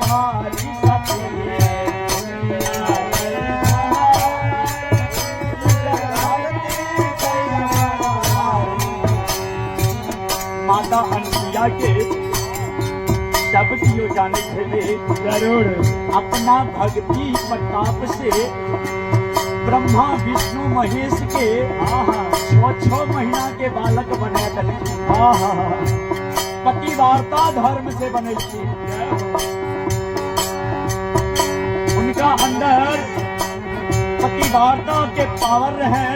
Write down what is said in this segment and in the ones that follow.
भारी माता अनुसुईया के शब्द यो जाने थे जरूर अपना भक्ति प्रताप से ब्रह्मा विष्णु महेश के 6 महीना के बालक बने पतिवार्ता धर्म से बने थी। उनका अंदर पतिवार्ता के पावर है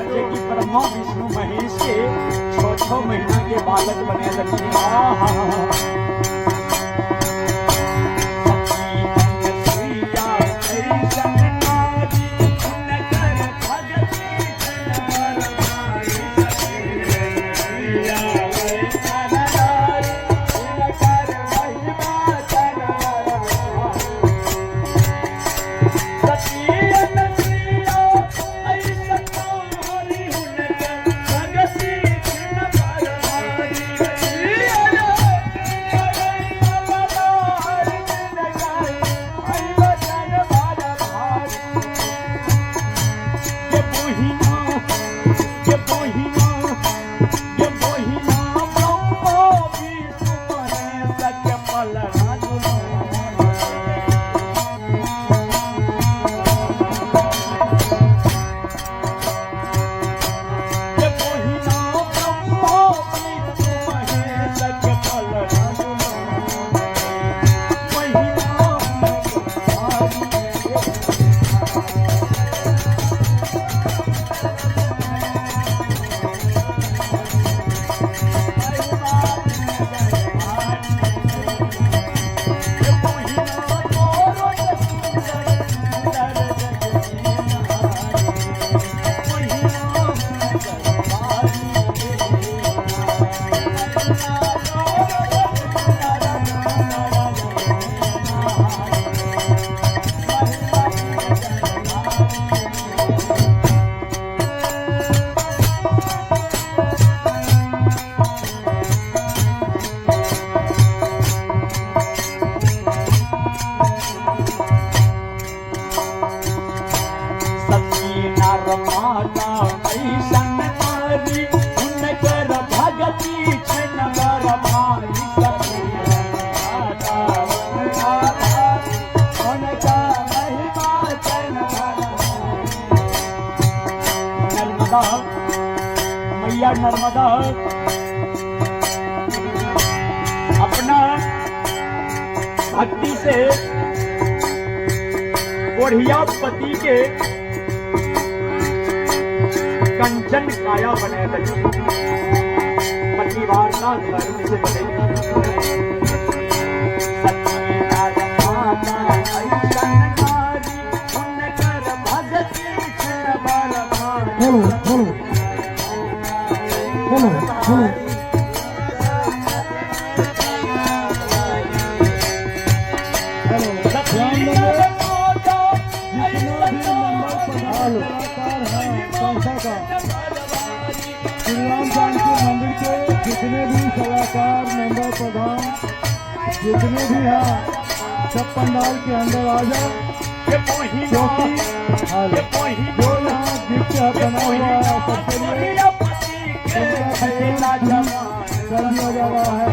कि ब्रह्मा विष्णु महेश के 6 महीना के बालक बने लगे। मैया नर्मदा अपना भक्ति से कोढ़िया पति के कंचन काया बने लगी। पतिवार्ता धर्म से बने जितने भी कलाकार मेंबर प्रधान जितने भी हैं सब पंडाल के अंदर आ जाओ, क्योंकि जो यहाँ गिफ्ट बना हुआ है सबके लिए कर दिया जा रहा है।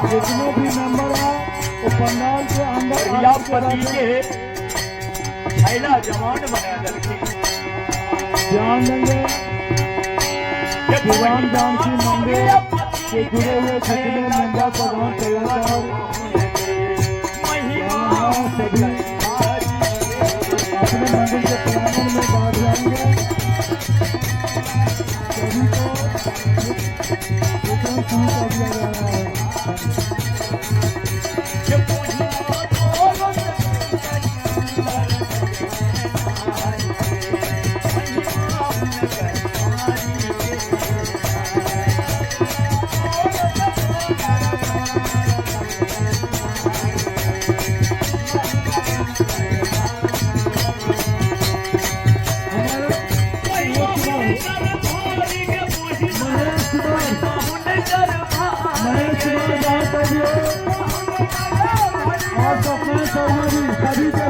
जितने भी मेंबर हैं वो पंडाल के अंदर जवान बना ध्यान देंगे। भगवान जानकी मंदिर से जुड़े हुए जितने मेंबर प्रधान कलाकार सभी अपने मंदिर के प्रांगण में बाहर जाएंगे। सभी को शुरू कर दिया जा रहा है।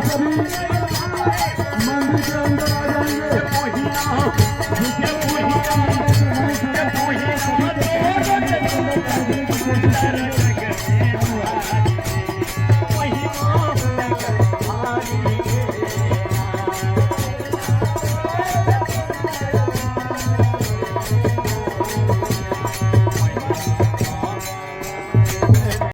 सभी मंदिर के अंदर आ जाएंगे।